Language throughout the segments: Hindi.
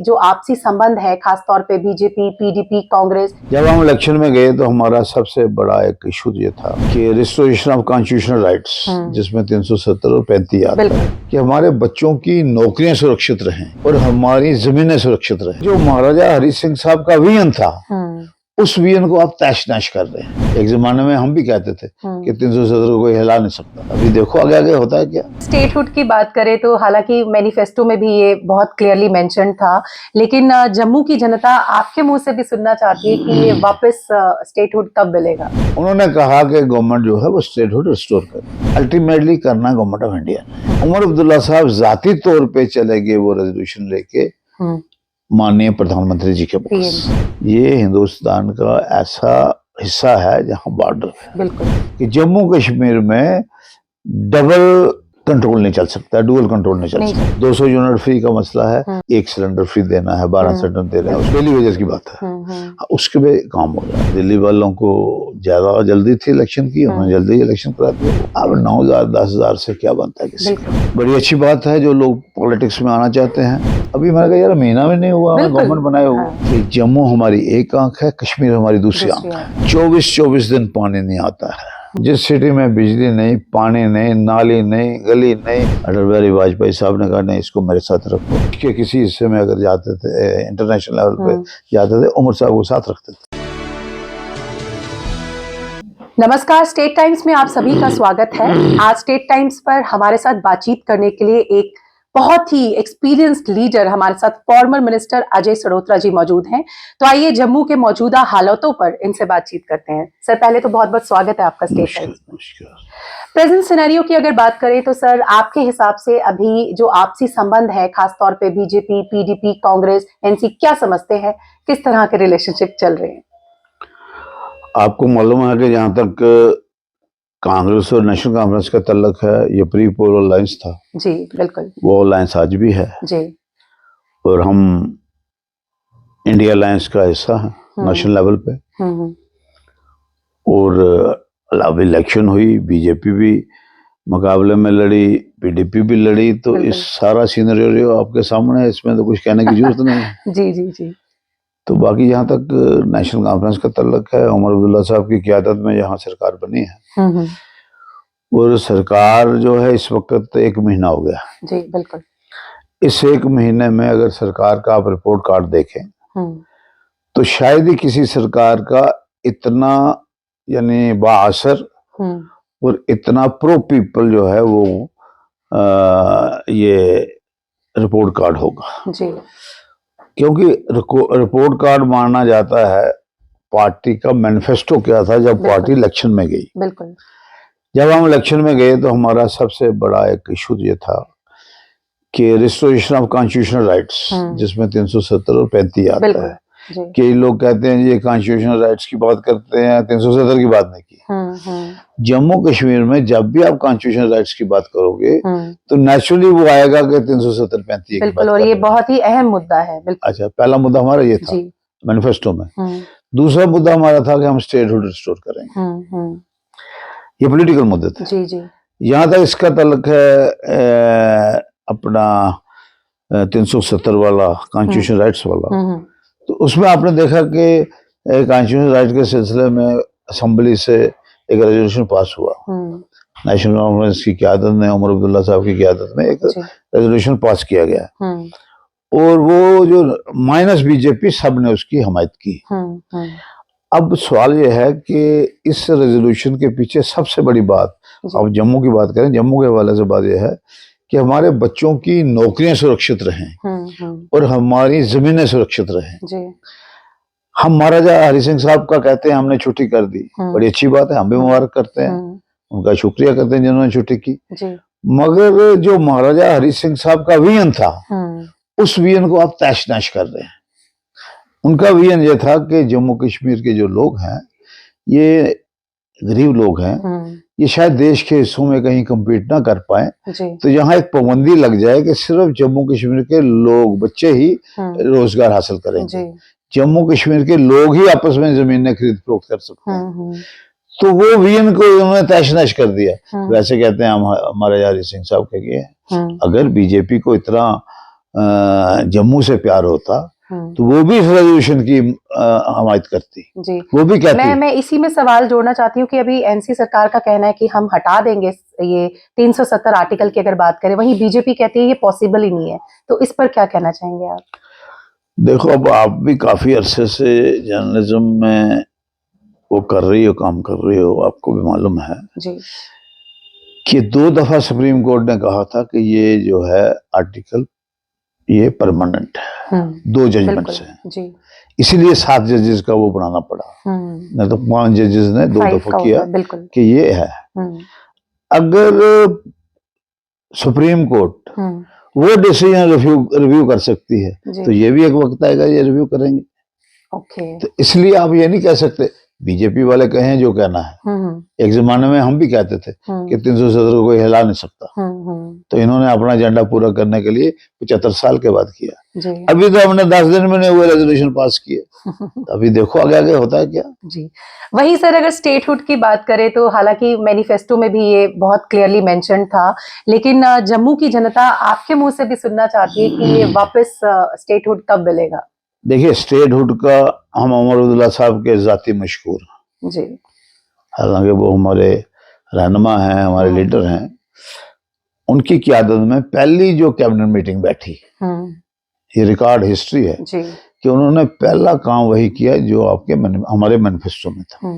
जो आपसी संबंध है, खास तौर पे बीजेपी, पीडीपी, कांग्रेस। जब हम इलेक्शन में गए तो हमारा सबसे बड़ा एक इशू ये था कि रिस्टोरेशन ऑफ कॉन्स्टिट्यूशनल राइट्स, जिसमें 370 और 35 आता है कि हमारे बच्चों की नौकरियां सुरक्षित रहें और हमारी जमीनें सुरक्षित रहें। जो महाराजा हरि सिंह साहब का विजन था, उस विजन को आप तैश नैश कर रहे हैं। एक जमाने में हम भी कहते थे कि 370 को कोई हिला नहीं सकता। अभी देखो आगे आगे होता है क्या। स्टेटहुड की बात करें तो हालांकि मैनिफेस्टो में भी ये बहुत क्लियरली मेंशन था, लेकिन जम्मू की जनता आपके मुंह से भी सुनना चाहती है कि ये वापस स्टेटहुड कब मिलेगा। उन्होंने कहा कि गवर्नमेंट जो है वो स्टेटहुड रिस्टोर करे, अल्टीमेटली करना government of India. Omar Abdullah साहब जाती तौर पे चले गए वो रेजोल्यूशन लेके माननीय प्रधानमंत्री जी के पास। ये हिंदुस्तान का ऐसा हिस्सा है जहां बॉर्डर है कि जम्मू कश्मीर में डबल कंट्रोल नहीं चल सकता, डुअल कंट्रोल नहीं चल सकता। 200 यूनिट फ्री का मसला है, एक सिलेंडर फ्री देना है, 12 सिलेंडर दे रहे हैं, उस डेली वेजेस की बात है। उसके पे काम हो रहा है। दिल्ली वालों को ज्यादा जल्दी थी इलेक्शन की, उन्होंने जल्दी इलेक्शन करा दिया। अब 9,000 10,000 से क्या बनता है किसी का। बड़ी अच्छी बात है जो लोग पॉलिटिक्स में आना चाहते हैं। अभी मैंने कहा यार महीना में नहीं हुआ गवर्नमेंट बनाए हुआ कि जम्मू हमारी एक आंख है, कश्मीर हमारी दूसरी आंख है। 24 दिन पानी नहीं आता है। जिस सिटी में बिजली नहीं, पानी नहीं, नाली नहीं, गली नहीं, अटल बिहारी वाजपेयी साहब ने कहा नहीं इसको मेरे साथ रखो। के किसी हिस्से में अगर जाते थे, इंटरनेशनल लेवल पे जाते थे, उमर साहब को साथ रखते थे। नमस्कार, स्टेट टाइम्स में आप सभी का स्वागत है। आज स्टेट टाइम्स पर हमारे साथ बातचीत करने के लिए एक बहुत ही एक्सपीरियंस्ड लीडर, हमारे साथ फॉर्मर मिनिस्टर अजय सरोत्रा जी मौजूद हैं। तो आइए जम्मू के मौजूदा हालातों पर इनसे बातचीत करते हैं। सर, पहले तो बहुत बहुत स्वागत है आपका स्टेट टाइम्स में। प्रेजेंट सिनेरियो की अगर बात करें तो सर, आपके हिसाब से अभी जो आपसी संबंध है, खासतौर पे बीजेपी, पीडीपी, कांग्रेस, एनसी, क्या समझते हैं, किस तरह के रिलेशनशिप चल रहे हैं? आपको मालूम है कि जहां तक कांग्रेस और नेशनल कॉन्फ्रेंस का तल्लक है, ये प्री पोल अलायंस था। जी बिल्कुल। वो अलायंस आज भी है जी, और हम इंडिया अलायंस का हिस्सा है नेशनल लेवल पे। और अब इलेक्शन हुई, बीजेपी भी मुकाबले में लड़ी, पीडीपी भी लड़ी, तो इस सारा सिनेरियो आपके सामने है, इसमें तो कुछ कहने की जरूरत नहीं है। जी जी जी। तो बाकी जहाँ तक नेशनल कॉन्फ्रेंस का तल्लक है, उमर अब्दुल्ला साहब की क़यादत में यहाँ सरकार बनी है और सरकार जो है इस वक्त 1 महीना हो गया। जी बिल्कुल। इस 1 महीने में अगर सरकार का आप रिपोर्ट कार्ड देखें तो शायद ही किसी सरकार का इतना यानी बाअसर और इतना प्रो पीपल जो है वो ये रिपोर्ट कार्ड होगा जी। क्योंकि रिपोर्ट कार्ड माना जाता है पार्टी का मैनिफेस्टो क्या था जब पार्टी इलेक्शन में गई। बिल्कुल। जब हम इलेक्शन में गए तो हमारा सबसे बड़ा एक इशू ये था कि रिस्टोरेशन ऑफ कॉन्स्टिट्यूशनल राइट्स, जिसमें 370 और 35 आता है। कई लोग कहते हैं ये कॉन्स्टिट्यूशनल राइट्स की बात करते हैं, 370 की बात नहीं की। जम्मू कश्मीर में जब भी आप कॉन्स्टिट्यूशनल राइट्स की बात करोगे तो नेचुरली वो आएगा कि 370 35 की बात। और ये बहुत ही अहम मुद्दा है। अच्छा, पहला मुद्दा हमारा ये था मैनिफेस्टो में। दूसरा मुद्दा हमारा था कि हम स्टेटहुड रिस्टोर करेंगे। ये पॉलिटिकल मुद्दे थे। जी जी। यहाँ तक इसका तल्लक है अपना 370 वाला कॉन्स्टिट्यूशनल राइट्स वाला, तो उसमें आपने देखा कि कॉन्स्टिट्यूशनल राइट के सिलसिले में असेंबली से एक रेजोल्यूशन पास हुआ। नेशनल कॉन्फ्रेंस की क़यादत में, उमर अब्दुल्ला साहब की क़यादत में एक रेजोल्यूशन पास किया गया और वो जो माइनस बीजेपी सब ने उसकी हमायत की। अब सवाल ये है कि इस रेजोल्यूशन के पीछे सबसे बड़ी बात, अब जम्मू की बात करें, जम्मू के हवाले से बात यह है कि हमारे बच्चों की नौकरियां सुरक्षित रहें और हमारी जमीनें सुरक्षित रहें। हम महाराजा हरि सिंह साहब का कहते हैं हमने छुट्टी कर दी, बड़ी अच्छी बात है, हम भी मुबारक करते हैं, उनका शुक्रिया करते हैं जिन्होंने छुट्टी की। मगर जो महाराजा हरि सिंह साहब का विजन था, उस विजन को आप तैश नैश कर रहे हैं। उनका विजन ये था कि जम्मू कश्मीर के जो लोग हैं, ये गरीब लोग हैं, ये शायद देश के हिस्सों में कहीं कम्पीट ना कर पाए, तो यहाँ एक पाबंदी लग जाए कि सिर्फ जम्मू कश्मीर के लोग, बच्चे ही रोजगार हासिल करेंगे, जम्मू कश्मीर के लोग ही आपस में जमीनें खरीद फरोख्त कर सकते हैं। तो वो विजन को उन्होंने तैश नैश कर दिया। वैसे कहते हैं हम हमारे हरि सिंह साहब के अगर बीजेपी को इतना जम्मू से प्यार होता तो वो भी इस रेजोल्यूशन की हमायत करती, जी। वो भी कहती। मैं इसी में सवाल जोड़ना चाहती हूँ कि अभी एनसी सरकार का कहना है कि हम हटा देंगे ये 370 आर्टिकल की अगर बात करें, वहीं बीजेपी कहती है ये पॉसिबल ही नहीं है, तो इस पर क्या कहना चाहेंगे आप? देखो, अब आप भी काफी अरसे से जर्नलिज्म में वो कर रही हो, काम कर रही हो, आपको भी मालूम है जी। कि 2 दफा सुप्रीम कोर्ट ने कहा था कि ये जो है आर्टिकल ये परमानेंट है, 2 जजमेंट्स हैं, जी। इसीलिए 7 जजेस का वो बनाना पड़ा, नहीं तो 5 जजेस ने 2 दफा किया कि ये है। अगर सुप्रीम कोर्ट वो डिसीजन रिव्यू कर सकती है तो ये भी एक वक्त आएगा ये रिव्यू करेंगे। तो इसलिए आप ये नहीं कह सकते, बीजेपी वाले कहें जो कहना है, एक जमाने में हम भी कहते थे कि 370 को कोई हिला नहीं सकता, तो इन्होंने अपना एजेंडा पूरा करने के लिए 75 साल के बाद किया। अभी तो हमने 10 दिन में वो रेजोल्यूशन पास किए, अभी देखो आगे आगे होता है क्या। जी। वही सर, अगर स्टेटहुड की बात करें तो हालांकि मैनिफेस्टो में भी ये बहुत क्लियरली मेंशन था, लेकिन जम्मू की जनता आपके मुंह से भी सुनना चाहती है कि ये वापस स्टेटहुड कब मिलेगा? देखिए, स्टेटहुड का हम उमर अब्दुल्ला साहब के जाती मशहूर जी, हालांकि वो हमारे रहनुमा हैं, हमारे लीडर हैं, उनकी क़यादत में पहली जो कैबिनेट मीटिंग बैठी, ये रिकॉर्ड हिस्ट्री है जी, कि उन्होंने पहला काम वही किया जो आपके हमारे मैनिफेस्टो में था,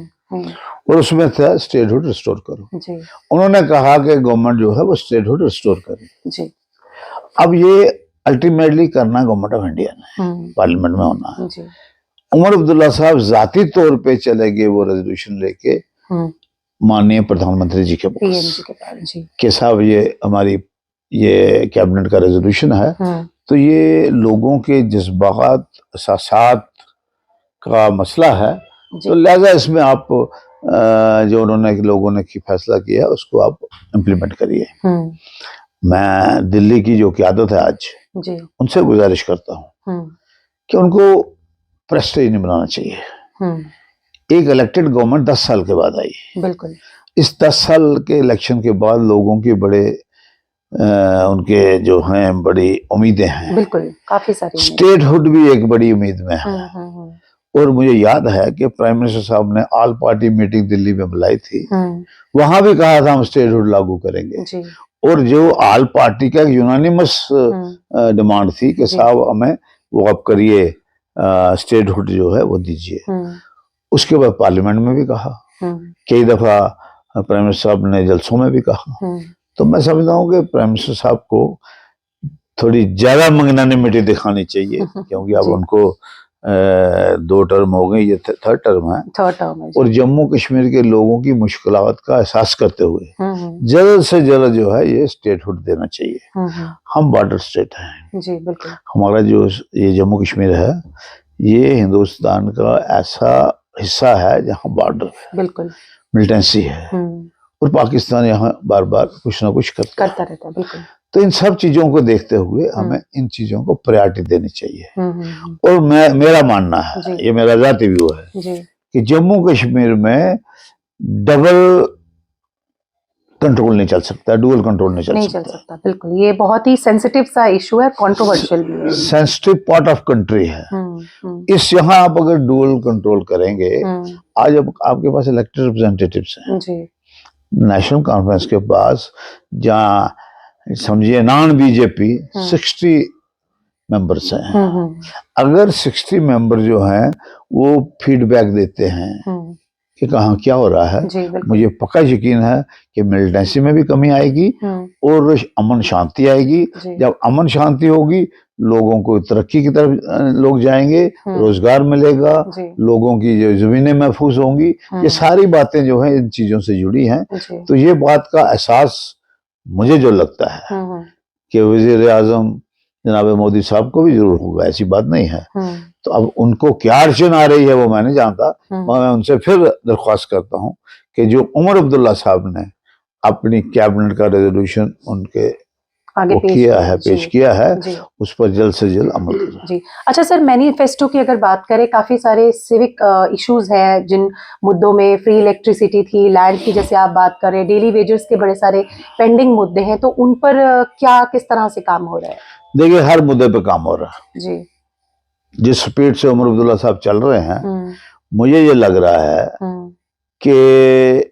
और उसमें था स्टेटहुड रिस्टोर करो जी। उन्होंने कहा कि गवर्नमेंट जो है वो स्टेटहुड रिस्टोर करे जी। अब ये अल्टीमेटली करना गवर्नमेंट ऑफ इंडिया ने, पार्लियामेंट में होना है जी। उमर अब्दुल्ला साहब जाती तौर पे चले गए वो रेजोल्यूशन लेके माननीय प्रधानमंत्री जी के पास कि साहब ये हमारी ये कैबिनेट का रेजोल्यूशन है, तो ये लोगों के जज्बात एहसासात का मसला है, तो लिहाजा इसमें आप जो उन्होंने लोगों ने फैसला किया उसको आप इम्प्लीमेंट करिए। मैं दिल्ली की जो क़यादत है आज जी, उनसे गुजारिश करता हूँ कि उनको प्रेस्टीज नहीं बनाना चाहिए। एक इलेक्टेड गवर्नमेंट 10 साल के बाद आई, बिल्कुल इस 10 साल के इलेक्शन के बाद लोगों की बड़े उनके जो हैं बड़ी उम्मीदें हैं, बिल्कुल काफी सारी। स्टेटहुड भी एक बड़ी उम्मीद में है, और मुझे याद है कि प्राइम मिनिस्टर साहब ने ऑल पार्टी मीटिंग दिल्ली में बुलाई थी, वहां भी कहा था हम स्टेटहुड लागू करेंगे जी। और जो ऑल पार्टी का यूनानिमस डिमांड थी कि साहब हमें वो आप करिए, स्टेटहुड जो है वो दीजिए। उसके बाद पार्लियामेंट में भी कहा, कई दफा प्राइम मिनिस्टर साहब ने जलसों में भी कहा, तो मैं समझता हूँ कि प्राइम मिनिस्टर साहब को थोड़ी ज्यादा मैग्नानिमिटी दिखानी चाहिए क्योंकि अब उनको 2 टर्म हो गई, ये 3rd टर्म है, और जम्मू कश्मीर के लोगों की मुश्किलात का एहसास करते हुए जल्द से जल्द जो है ये स्टेटहुड देना चाहिए। हम बॉर्डर स्टेट हैं जी, बिल्कुल हमारा जो ये जम्मू कश्मीर है ये हिंदुस्तान का ऐसा हिस्सा है जहाँ बॉर्डर है, बिल्कुल मिलिटेंसी है, और पाकिस्तान यहाँ बार बार कुछ ना कुछ करता रहता है, बिल्कुल। तो इन सब चीजों को देखते हुए हमें इन चीजों को प्रायोरिटी देनी चाहिए। और मेरा मानना है, ये मेरा जाती व्यू है कि जम्मू कश्मीर में डबल कंट्रोल नहीं चल सकता, डुअल कंट्रोल नहीं चल सकता। बिल्कुल, ये बहुत ही सेंसिटिव सा इशू है, कंट्रोवर्शियल भी है, सेंसिटिव पार्ट ऑफ कंट्री है। इस यहाँ आप अगर डुअल कंट्रोल करेंगे, आज अब आपके पास इलेक्टेड रिप्रेजेंटेटिव्स हैं जी, नेशनल कॉन्फ्रेंस के पास जहाँ समझिए नॉन बीजेपी 60 मेंबर्स हैं, अगर 60 मेंबर जो हैं वो फीडबैक देते हैं कि कहाँ क्या हो रहा है, मुझे पक्का यकीन है कि मिलिटेंसी में भी कमी आएगी और अमन शांति आएगी। जब अमन शांति होगी लोगों को तरक्की की तरफ लोग जाएंगे, रोजगार मिलेगा, लोगों की जो जमीनें महफूज होंगी, ये सारी बातें जो हैं इन चीजों से जुड़ी हैं। तो ये बात का एहसास मुझे जो लगता है कि वजीर आजम जनाब मोदी साहब को भी जरूर होगा, ऐसी बात नहीं है। तो अब उनको क्या अड़चन आ रही है वो मैं नहीं जानता, मैं उनसे फिर दरख्वास्त करता हूँ कि जो उमर अब्दुल्ला साहब ने अपनी कैबिनेट का रेजोल्यूशन उनके आगे पेश किया है उस पर जल्द से जल्द अमल करें जी। अच्छा सर, मैनिफेस्टो की अगर बात करें, काफी सारे सिविक इश्यूज हैं जिन मुद्दों में फ्री इलेक्ट्रिसिटी थी, लैंड की जैसे आप बात करें, डेली वेजेस के बड़े सारे पेंडिंग मुद्दे हैं, तो उन पर क्या किस तरह से काम हो रहा है? देखिए हर मुद्दे पे काम हो रहा है। जी। जिस स्पीड से उमर अब्दुल्ला साहब चल रहे हैं, हम्म। मुझे ये लग रहा है हम्म। कि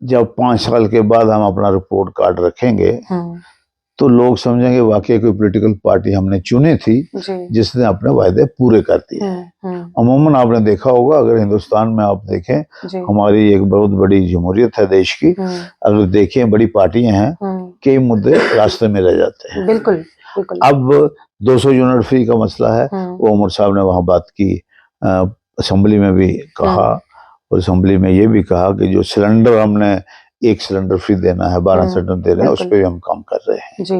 जब 5 साल के बाद हम अपना रिपोर्ट कार्ड रखेंगे हम्म। तो लोग समझेंगे वाकई कोई पॉलिटिकल पार्टी हमने चुनी थी जी। जिसने अपने वायदे पूरे कर दिए। अमूमन आपने देखा होगा, अगर हिंदुस्तान में आप देखें, जी। हमारी एक बहुत बड़ी जमहूरियत है देश की, अगर देखें बड़ी पार्टियां हैं, कई मुद्दे रास्ते में रह जाते हैं। बिल्कुल बिल्कुल। अब 200 यूनिट फ्री का मसला है, वो उमर साहब ने वहां बात की, असेंबली में भी कहा, और असेंबली में ये भी कहा कि जो सिलेंडर हमने 1 सिलेंडर फ्री देना है, 12 सिलेंडर दे रहे हैं, उस पर भी हम काम कर रहे हैं। जी।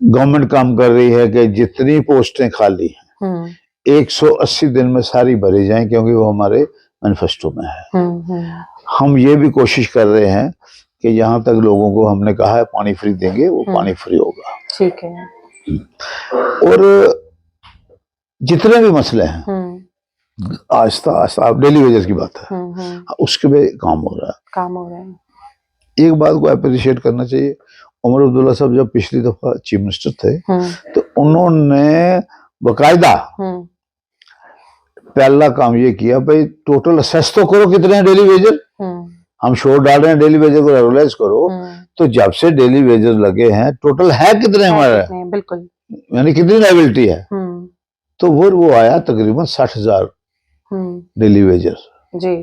गवर्नमेंट काम कर रही है कि जितनी पोस्टें खाली हैं 180 दिन में सारी भरी जाएं, क्योंकि वो हमारे मैनिफेस्टो में है। हम ये भी कोशिश कर रहे हैं कि जहां तक लोगों को हमने कहा है पानी फ्री देंगे, वो पानी फ्री होगा। ठीक है। और जितने भी मसले हैं आहिस्ता आहिस्ता, आप डेली वेजेस की बात है, उसके पे काम हो रहा है। एक बात को अप्रिशिएट करना चाहिए, उमर अब्दुल्ला साहब जब पिछली दफा चीफ मिनिस्टर थे तो उन्होंने बकायदा पहला काम ये किया, भाई टोटल असेस तो करो कितने हैं डेली वेजर। हम शोर डाल रहे हैं डेली वेजर को रेगुलाइज करो, तो जब से डेली वेजर लगे हैं टोटल है कितने हमारे, बिल्कुल, यानी कितनी लायबिलिटी है। तो वो आया तकरीबन 60,000 डेली वेजर जी।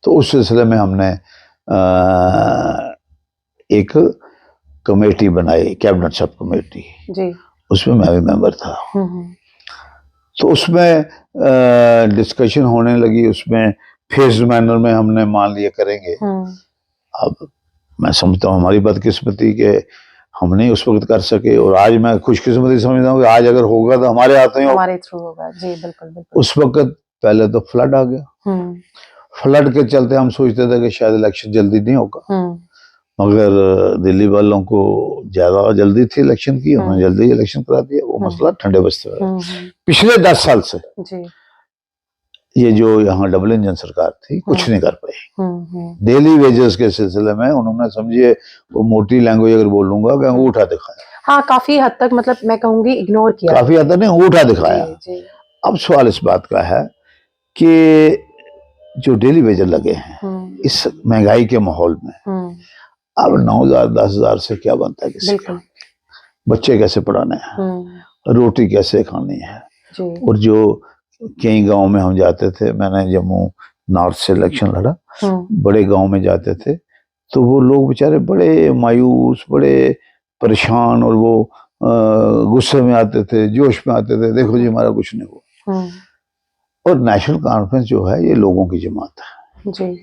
तो उस सिलसिले में हमने एक कमेटी बनाई, कैबिनेट सब कमेटी जी, उसमें मैं भी मेंबर था। तो उसमें डिस्कशन होने लगी, उसमें फेज मैनर में हमने मान लिया करेंगे। अब मैं समझता हूँ हमारी बदकिस्मती के हम नहीं उस वक्त कर सके, और आज मैं खुशकिस्मती समझता हूँ कि आज अगर होगा तो हमारे हाथ में हमारे थ्रू होगा। जी बिल्कुल बिल्कुल। उस वक्त पहले तो फ्लड आ गया, फ्लड के चलते हम सोचते थे कि शायद इलेक्शन जल्दी नहीं होगा, मगर दिल्ली वालों को ज्यादा जल्दी थी इलेक्शन की, उन्होंने जल्दी इलेक्शन करा दिया। वो मसला ठंडे बस्ते में पिछले 10 साल से जी, ये जो यहाँ डबल इंजन सरकार थी कुछ नहीं कर पाई। डेली वेजेस के सिलसिले में उन्होंने, समझिए वो मोटी लैंग्वेज अगर बोलूंगा कि अंगूठा दिखाया। हाँ, काफी हद तक, मतलब मैं कहूंगी इग्नोर किया, काफी हद तक नहीं, अंगूठा दिखाया। जी। अब सवाल इस बात का है कि जो डेली वेजर लगे हैं इस महंगाई के माहौल में, अब 9,000 10,000 से क्या बनता है किसी का? बच्चे कैसे पढ़ाने हैं, रोटी कैसे खानी है। और जो कई गांव में हम जाते थे, मैंने जम्मू नॉर्थ से इलेक्शन लड़ा, बड़े गांव में जाते थे तो वो लोग बेचारे बड़े मायूस, बड़े परेशान, और वो गुस्से में आते थे, जोश में आते थे, देखो जी हमारा कुछ नहीं हुआ। और नेशनल कॉन्फ्रेंस जो है ये लोगों की जमात है जी,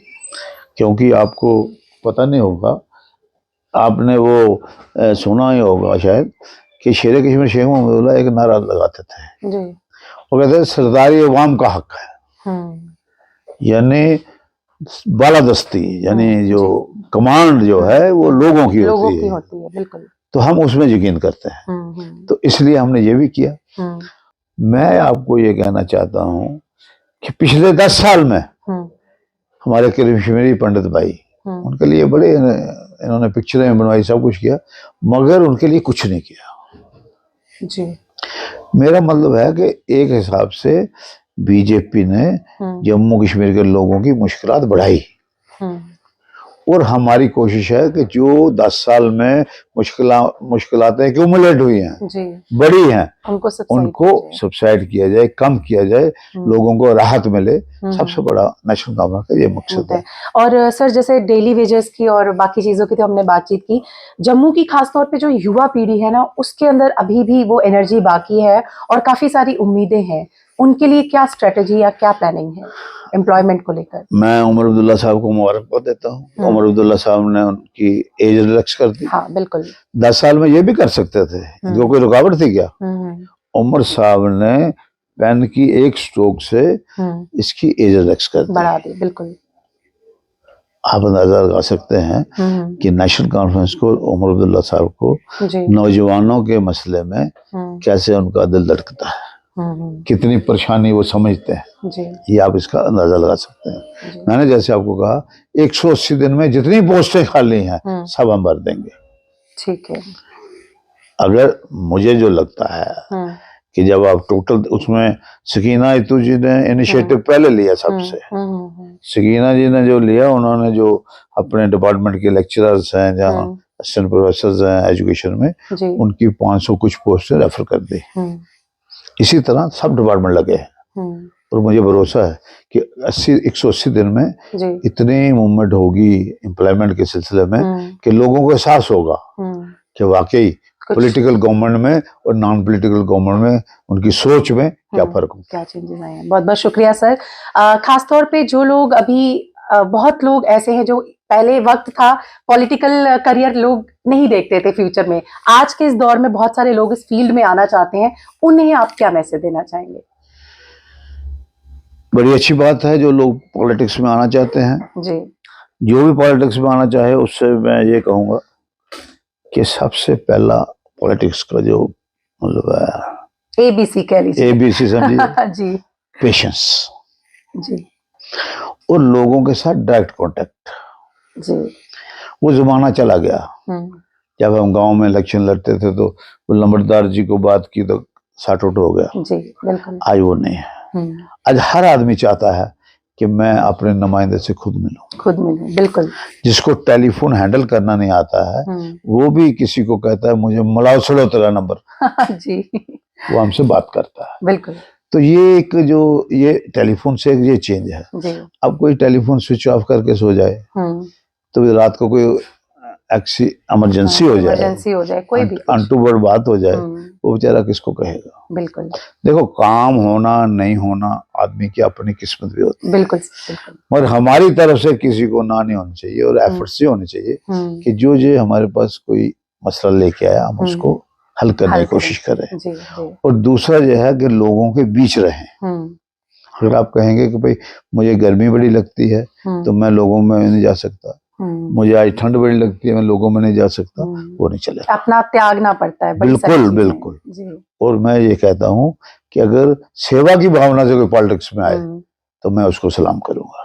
क्योंकि आपको पता नहीं होगा, आपने वो सुना ही होगा शायद कि शेर कश्मीर शेख मोहम्मद एक नारा लगाते थे जी, वो कहते थे सरदारी अवाम का हक है, यानी बालादस्ती, यानी जो कमांड जो है वो लोगों की होती है। बिल्कुल। तो हम उसमें यकीन करते हैं, तो इसलिए हमने ये भी किया। मैं आपको ये कहना चाहता हूँ कि पिछले 10 साल में हमारे कश्मीरी पंडित भाई, उनके लिए बड़े इन्होंने पिक्चरें बनवाई, सब कुछ किया, मगर उनके लिए कुछ नहीं किया जी। मेरा मतलब है कि एक हिसाब से बीजेपी ने जम्मू कश्मीर के लोगों की मुश्किलात बढ़ाई, और हमारी कोशिश है कि जो 10 साल में मुश्किलातें एक्यूमुलेट हुई हैं जी, बड़ी हैं, उनको सब्साइड किया जाए, कम किया जाए, लोगों को राहत मिले। सबसे बड़ा नेशनल कॉन्फ्रेंस का ये मकसद है। और सर, जैसे डेली वेजेस की और बाकी चीजों की तो हमने बातचीत की, जम्मू की खासतौर पे जो युवा पीढ़ी है ना, उसके अंदर अभी भी वो एनर्जी बाकी है और काफी सारी उम्मीदें हैं, उनके लिए क्या स्ट्रेटेजी या क्या प्लानिंग है एम्प्लॉयमेंट को लेकर? मैं उमर अब्दुल्ला साहब को मुबारकबाद देता हूँ। उमर अब्दुल्ला साहब ने उनकी एज रिलैक्स कर दी। हाँ बिल्कुल। 10 साल में ये भी कर सकते थे, जो कोई रुकावट थी क्या? उमर साहब ने पेन की एक स्ट्रोक से इसकी एज रिलैक्स कर दी, बढ़ा दी। बिल्कुल। आप अंदाजा लगा सकते हैं कि नेशनल कॉन्फ्रेंस को, उमर अब्दुल्ला साहब को नौजवानों के मसले में कैसे उनका दिल धड़कता है, कितनी परेशानी वो समझते हैं जी। ये आप इसका अंदाजा लगा सकते हैं। मैंने जैसे आपको कहा 180 दिन में जितनी पोस्टें खाली हैं सब हम भर देंगे। ठीक है। अगर मुझे जो लगता है कि जब आप टोटल उसमें सकीना इतू जी ने इनिशिएटिव पहले लिया सबसे। सकीना जी ने जो लिया, उन्होंने जो अपने डिपार्टमेंट के लेक्चरर्स हैं जहाँ असिस्टेंट प्रोफेसर हैं एजुकेशन में, उनकी 500 कुछ पोस्टें रेफर कर दी। इसी तरह सब डिपार्टमेंट लगे हैं और मुझे भरोसा है कि 180 दिन में इतनी मूवमेंट होगी एम्प्लॉयमेंट के सिलसिले में कि लोगों को एहसास होगा कि वाकई पॉलिटिकल गवर्नमेंट में और नॉन पॉलिटिकल गवर्नमेंट में उनकी सोच में क्या फर्क हो, क्या चेंजेस आए हैं। बहुत बहुत शुक्रिया सर। खासतौर पे जो लोग अभी बहुत लोग ऐसे हैं जो पहले वक्त था पॉलिटिकल करियर लोग नहीं देखते थे फ्यूचर में, आज के इस दौर में बहुत सारे लोग इस फील्ड में आना चाहते हैं, उन्हें आप क्या मैसेज देना चाहेंगे? बड़ी अच्छी बात है जो लोग पॉलिटिक्स में आना चाहते हैं जी। जो भी पॉलिटिक्स में आना चाहे उससे मैं ये कहूँगा कि सबसे पहला पॉलिटिक्स का जो मतलब है ABC कह लीजिए, ABC समझिए जी, पेशेंस जी, और लोगों के साथ डायरेक्ट कांटेक्ट जी। वो जमाना चला गया जब हम गांव में इलेक्शन लड़ते थे तो वो लंबड़दार जी को बात की तो साट आउट हो गया जी, बिल्कुल। आज वो नहीं है। आज हर आदमी चाहता है कि मैं अपने नुमाइंदे से खुद मिलूं, बिल्कुल। जिसको टेलीफोन हैंडल करना नहीं आता है वो भी किसी को कहता है मुझे मिलाओ सड़ो तेरा नंबर जी, वो हमसे बात करता है, बिल्कुल। तो ये एक जो ये टेलीफोन से ये चेंज है जी। अब कोई टेलीफोन स्विच ऑफ करके सो जाए तो रात को कोई इमरजेंसी हो जाए कोई भी अनटूवर्ड बात हो जाए वो बेचारा किसको कहेगा, बिल्कुल। देखो काम होना नहीं होना आदमी की अपनी किस्मत भी होती है, बिल्कुल, बिल्कुल। और हमारी तरफ से किसी को ना नहीं होनी चाहिए और एफर्ट्स ही होने चाहिए कि जो हमारे पास कोई मसला लेके आया हम उसको हल करने की कोशिश करें जी, जी। और दूसरा जो है कि लोगों के बीच रहें। अगर आप कहेंगे कि भाई मुझे गर्मी बड़ी लगती है तो मैं लोगों में नहीं जा सकता, मुझे आज ठंड बड़ी लगती है मैं लोगों में नहीं जा सकता, वो नहीं चलेगा, अपना त्यागना पड़ता है, बिल्कुल बिल्कुल जी। और मैं ये कहता हूँ कि अगर सेवा की भावना से कोई पॉलिटिक्स में आए तो मैं उसको सलाम करूंगा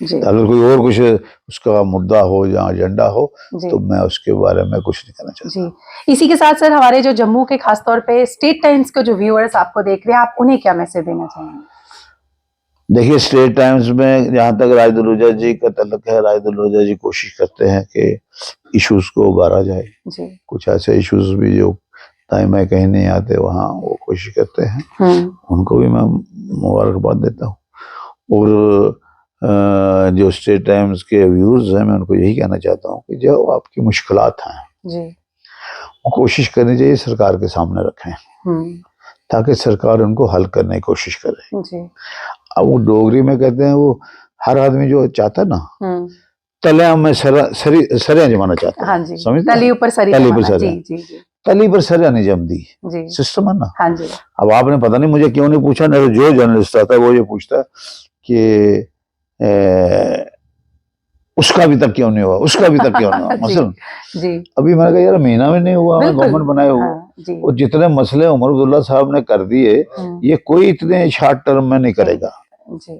जी। अगर कोई और कुछ उसका मुद्दा हो या एजेंडा हो तो मैं उसके बारे में कुछ नहीं कहना चाहता जी। इसी के साथ सर हमारे जो जम्मू के खासतौर पे स्टेट टाइम्स के जो व्यूअर्स आपको देख रहे हैं आप उन्हें क्या मैसेज देना चाहेंगे? देखिए स्टेट टाइम्स में जहाँ तक राय दुलूजा जी का तल्लुक है, राय दुलूजा जी कोशिश करते हैं कि इश्यूज को उबारा जाए जी। कुछ ऐसे इश्यूज भी जो टाइम कहीं नहीं आते वहाँ वो कोशिश करते हैं, उनको भी मैं मुबारकबाद देता हूँ। और जो स्टेट टाइम्स के व्यूअर्स हैं मैं उनको यही कहना चाहता हूँ कि जो आपकी मुश्किलात हैं जी वो कोशिश करनी चाहिए सरकार के सामने रखें ताकि सरकार उनको हल करने की कोशिश करे जी। अब वो डोगरी में कहते हैं वो हर आदमी जो चाहता है ना तले में सरिया जमाना चाहता है, हाँ जी। तली ऊपर सरिया नहीं जमती सिस्टम है ना, हाँ जी। अब आपने पता नहीं मुझे क्यों नहीं पूछा, नहीं जो जर्नलिस्ट आता है वो ये पूछता है कि उसका अभी तक क्यों नहीं हुआ, उसका अभी तक क्यों नहीं हुआ मसलन जी। अभी मैंने कहा यार महीना में नहीं हुआ गवर्नमेंट बनाए हुआ हाँ, और जितने मसले उमर अब्दुल्ला साहब ने कर दिए ये कोई इतने शॉर्ट टर्म में नहीं करेगा जी।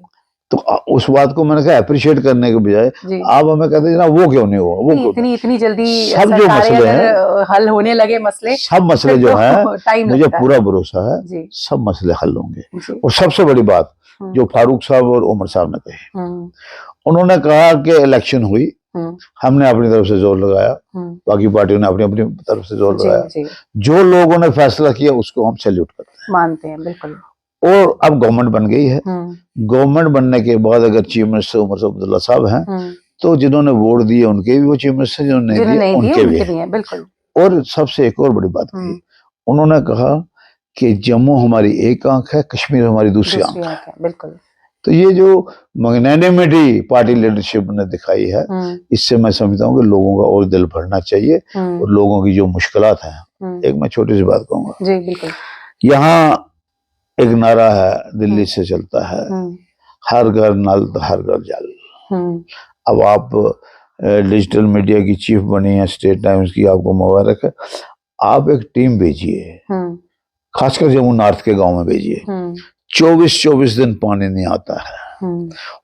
तो उस बात को मैंने कहा अप्रिशिएट करने के बजाय आप हमें कहते हैं ना वो क्यों नहीं हुआ, वो इतनी जल्दी सब जो मसले हैं हल होने लगे मसले सब मसले जो है मुझे पूरा भरोसा है सब मसले हल होंगे। और सबसे बड़ी बात जो फारूक साहब और उमर साहब ने कही, उन्होंने कहा कि इलेक्शन हुई हमने अपनी तरफ से जोर लगाया बाकी पार्टियों ने अपनी अपनी तरफ से जोर लगाया, जो लोगों ने फैसला किया उसको हम सैल्यूट करते हैं मानते हैं बिल्कुल। और अब गवर्नमेंट बन गई है, गवर्नमेंट बनने के बाद अगर चीफ मिनिस्टर उमर अब्दुल्ला साहब हैं तो जिन्होंने वोट दिए उनके भी वो चीफ मिनिस्टर, जिन्होंने नहीं दिए उनके भी है बिल्कुल। और सबसे एक और बड़ी बात कही उन्होंने कहा कि जम्मू हमारी एक आंख है कश्मीर हमारी दूसरी आंख है बिल्कुल। तो ये जो मैग्नेनिमिटी पार्टी लीडरशिप ने दिखाई है इससे मैं समझता हूँ कि लोगों का और दिल भरना चाहिए और लोगों की जो मुश्किलात हैं एक मैं छोटी सी बात कहूंगा जी बिल्कुल। यहाँ एक नारा है दिल्ली से चलता है हर घर नल तो हर घर जल। अब आप डिजिटल मीडिया की चीफ बनी है स्टेट टाइम्स की, आपको मुबारक है। आप एक टीम भेजिए खासकर जम्मू नॉर्थ के गांव में भेजिए 24 दिन पानी नहीं आता है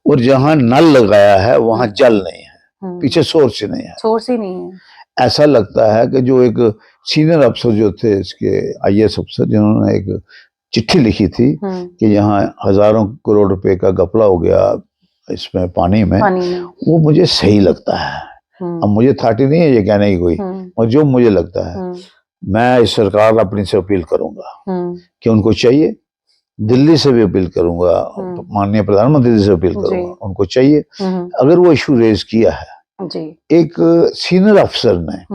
और जहां नल लगाया है वहां जल नहीं है, पीछे सोर्स ही नहीं है, ऐसा लगता है कि जो एक सीनियर अफसर जो थे इसके IAS अफसर, जिन्होंने एक चिट्ठी लिखी थी कि यहाँ हजारों करोड़ रुपए का घपला हो गया इसमें पानी में, वो मुझे सही लगता है। अब मुझे अथॉरिटी नहीं है ये कहने की कोई, और जो मुझे लगता है मैं इस सरकार अपनी से अपील करूंगा कि उनको चाहिए, दिल्ली से भी अपील करूंगा, माननीय प्रधानमंत्री से अपील करूंगा, उनको चाहिए अगर वो इशू रेज किया है, एक सीनियर अफसर ने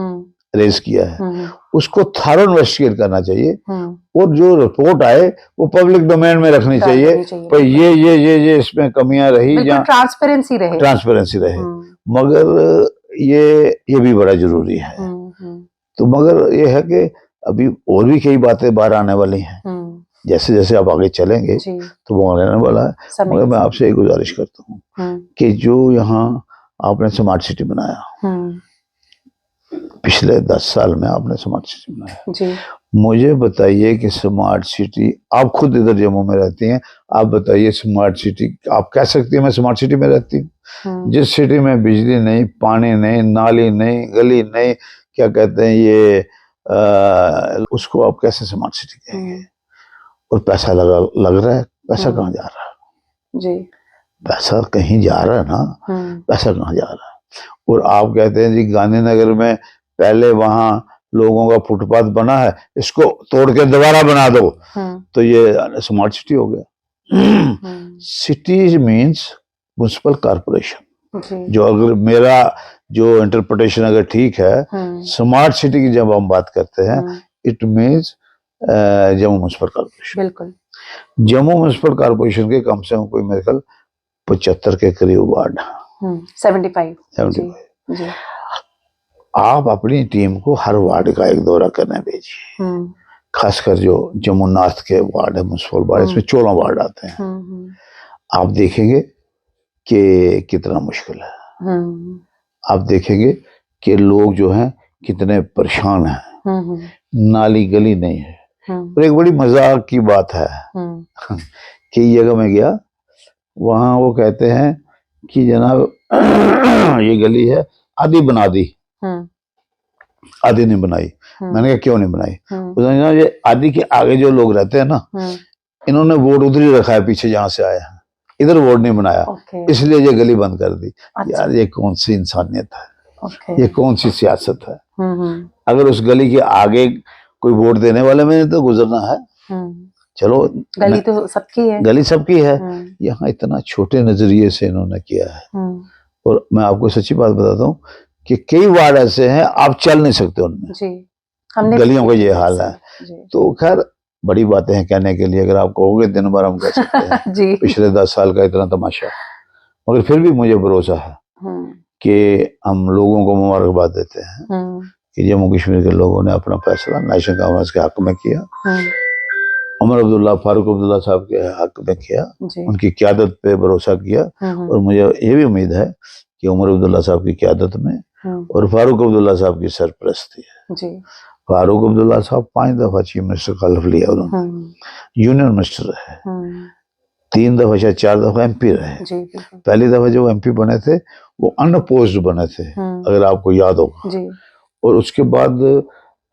रेज किया है, उसको थॉरो इन्वेस्टिगेट करना चाहिए, और जो रिपोर्ट आए वो पब्लिक डोमेन में रखनी चाहिए। पर ये इसमें कमियां रही, जहाँ ट्रांसपेरेंसी रहे, मगर ये भी बड़ा जरूरी है। तो मगर ये है कि अभी और भी कई बातें बाहर आने वाली हैं, जैसे जैसे आप आगे चलेंगे तो वो आने वाला है। मगर मैं आपसे एक गुजारिश करता हूँ कि जो यहाँ आपने स्मार्ट सिटी बनाया, पिछले 10 साल में आपने स्मार्ट सिटी बनाया, मुझे बताइए कि स्मार्ट सिटी, आप खुद इधर जम्मू में रहती हैं, आप बताइए स्मार्ट सिटी आप कह सकती हैं मैं स्मार्ट सिटी में रहती हूँ? जिस सिटी में बिजली नहीं, पानी नहीं, नाली नहीं, गली नहीं, क्या कहते हैं ये उसको आप कैसे स्मार्ट सिटी कहेंगे? और पैसा लग रहा है, पैसा कहाँ जा रहा है? जी, पैसा कहीं जा रहा है ना, पैसा कहाँ जा रहा है? और आप कहते हैं जी गांधीनगर में पहले वहां लोगों का फुटपाथ बना है, इसको तोड़ के दोबारा बना दो, तो ये स्मार्ट सिटी हो गया। City means municipal corporation. जो अगर मेरा जो इंटरप्रिटेशन अगर ठीक है, स्मार्ट सिटी की जब हम बात करते हैं, it means Jammu municipal corporation. बिल्कुल, जम्मू म्युनिसिपल कॉर्पोरेशन के कम से कम कोई मेरे ख्याल 75 के करीब वार्ड, 75। जी। आप अपनी टीम को हर वार्ड का एक दौरा करने भेजिए, खासकर जो जम्मू नॉर्थ के वार्ड है, म्युनिसिपल वार्ड, इसमें 14 वार्ड आते हैं। आप देखेंगे कि कितना मुश्किल है, आप देखेंगे कि लोग जो हैं कितने परेशान हैं, नाली गली नहीं है। और एक बड़ी मजाक की बात है कि जगह में गया, वहां वो कहते हैं कि जनाब ये गली है आधी बना दी, आधी नहीं बनाई। मैंने कहा क्यों नहीं बनाई? उसने ये आधी के आगे जो लोग रहते हैं ना, इन्होंने बोर्ड उधर ही रखा है पीछे जहां से आया है, इधर बोर्ड नहीं बनाया, इसलिए ये गली बंद कर दी। यार ये कौन सी इंसानियत है, ये कौन सी सियासत है? अगर उस गली के आगे कोई वोट देने वाले में तो गुजरना है, चलो गली तो सबकी है, गली सबकी है। यहाँ इतना छोटे नजरिए से इन्होंने किया है। और मैं आपको सच्ची बात बताता हूँ कि कई वार्ड ऐसे हैं आप चल नहीं सकते उनमें, हमने गलियों का ये हाल है। तो खैर बड़ी बातें हैं कहने के लिए, अगर आप कहोगे दिन भर हम कह सकते हैं पिछले 10 साल का इतना तमाशा, मगर फिर भी मुझे भरोसा है कि हम लोगों को मुबारकबाद देते हैं कि जम्मू कश्मीर के लोगों ने अपना फैसला नेशनल कॉन्फ्रेंस के हक में किया, उमर अब्दुल्ला, फारूक अब्दुल्ला साहब के हक में किया, उनकी क़यादत पे भरोसा किया। और मुझे ये भी उम्मीद है कि उमर अब्दुल्ला साहब की क़यादत में और फारूक अब्दुल्ला साहब की सरपरस्ती है। फारूक अब्दुल्ला साहब 5 दफा चीफ मिनिस्टर का हल्फ लिया उन्होंने, यूनियन मिनिस्टर रहे, 3 दफा या 4 दफा MP रहे। पहली दफा जो MP बने थे वो अनअपोज्ड बने थे, अगर आपको याद होगा। और उसके बाद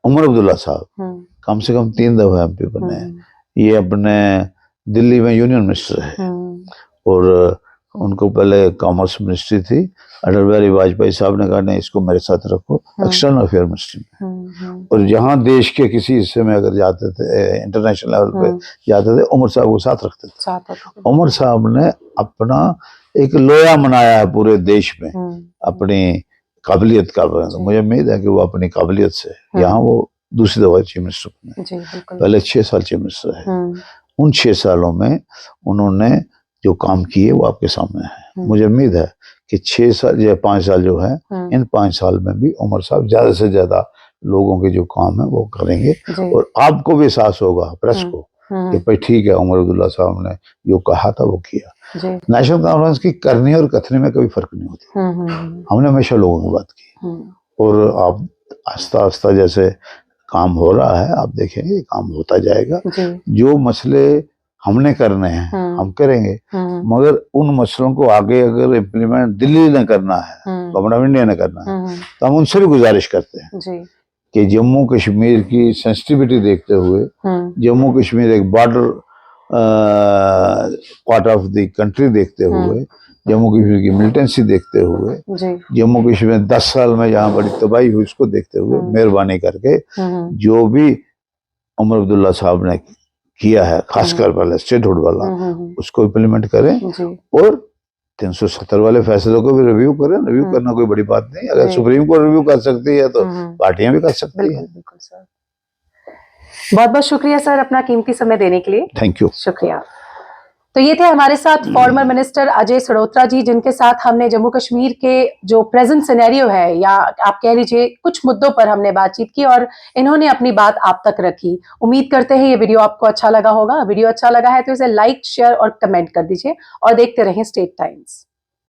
उमर अब्दुल्ला साहब कम से कम 3 दफा MP बने। ये अपने दिल्ली में यूनियन मिनिस्टर है, और उनको पहले कॉमर्स मिनिस्ट्री थी। अटल बिहारी वाजपेयी साहब ने कहा नहीं इसको मेरे साथ रखो एक्सटर्नल अफेयर मिनिस्ट्री में। और जहाँ देश के किसी हिस्से में अगर जाते थे, इंटरनेशनल लेवल पे जाते थे, उमर साहब को साथ रखते थे। उमर साहब ने अपना एक लोया मनाया है पूरे देश में अपनी काबिलियत का। मुझे उम्मीद है कि वो अपनी काबिलियत से यहाँ वो दूसरी दफा चीफ मिनिस्टर बने, पहले 6 साल चीफ मिनिस्टर है। उन 6 सालों में उन्होंने जो काम किए वो आपके सामने है। मुझे उम्मीद है कि 6 साल या 5 साल जो है, इन 5 साल में भी उमर साहब ज्यादा से ज्यादा लोगों के जो काम है वो करेंगे। और आपको भी एहसास होगा, प्रेस को, कि भाई ठीक है उमर अब्दुल्ला साहब ने जो कहा था वो किया। नेशनल कॉन्फ्रेंस की करने और कथने में कभी फर्क नहीं होता, हमने हमेशा लोगों की बात की। और आप आस्ता आस्ता जैसे काम हो रहा है, आप देखेंगे काम होता जाएगा। जो मसले हमने करने हैं हम करेंगे, मगर उन मसलों को आगे अगर इम्प्लीमेंट दिल्ली ने करना है, गवर्नमेंट ऑफ इंडिया ने करना है, तो हम उनसे भी गुजारिश करते हैं कि जम्मू कश्मीर की सेंसिटिविटी देखते हुए, जम्मू कश्मीर एक border part of the country देखते हुए, जम्मू कश्मीर की मिलिटेंसी देखते हुए, जम्मू कश्मीर में 10 साल में जहाँ बड़ी तबाही हुई उसको देखते हुए मेहरबानी करके जो भी उमर अब्दुल्ला साहब ने किया है, खासकर पहले स्टेटहुड वाला, उसको इम्प्लीमेंट करें और 370 वाले फैसलों को भी रिव्यू करें। रिव्यू करना कोई बड़ी बात नहीं, अगर सुप्रीम कोर्ट रिव्यू कर सकती है तो पार्टियां भी कर सकती हैं। बिल्कुल सर, बहुत बहुत शुक्रिया सर अपना कीमती समय देने के लिए। Thank you. शुक्रिया। तो ये थे हमारे साथ फॉर्मर मिनिस्टर अजय सड़ोत्रा जी, जिनके साथ हमने जम्मू कश्मीर के जो प्रेजेंट सिनेरियो है या आप कह लीजिए कुछ मुद्दों पर हमने बातचीत की और इन्होंने अपनी बात आप तक रखी। उम्मीद करते हैं ये वीडियो आपको अच्छा लगा होगा। वीडियो अच्छा लगा है तो इसे लाइक, शेयर और कमेंट कर दीजिए और देखते रहें स्टेट टाइम्स।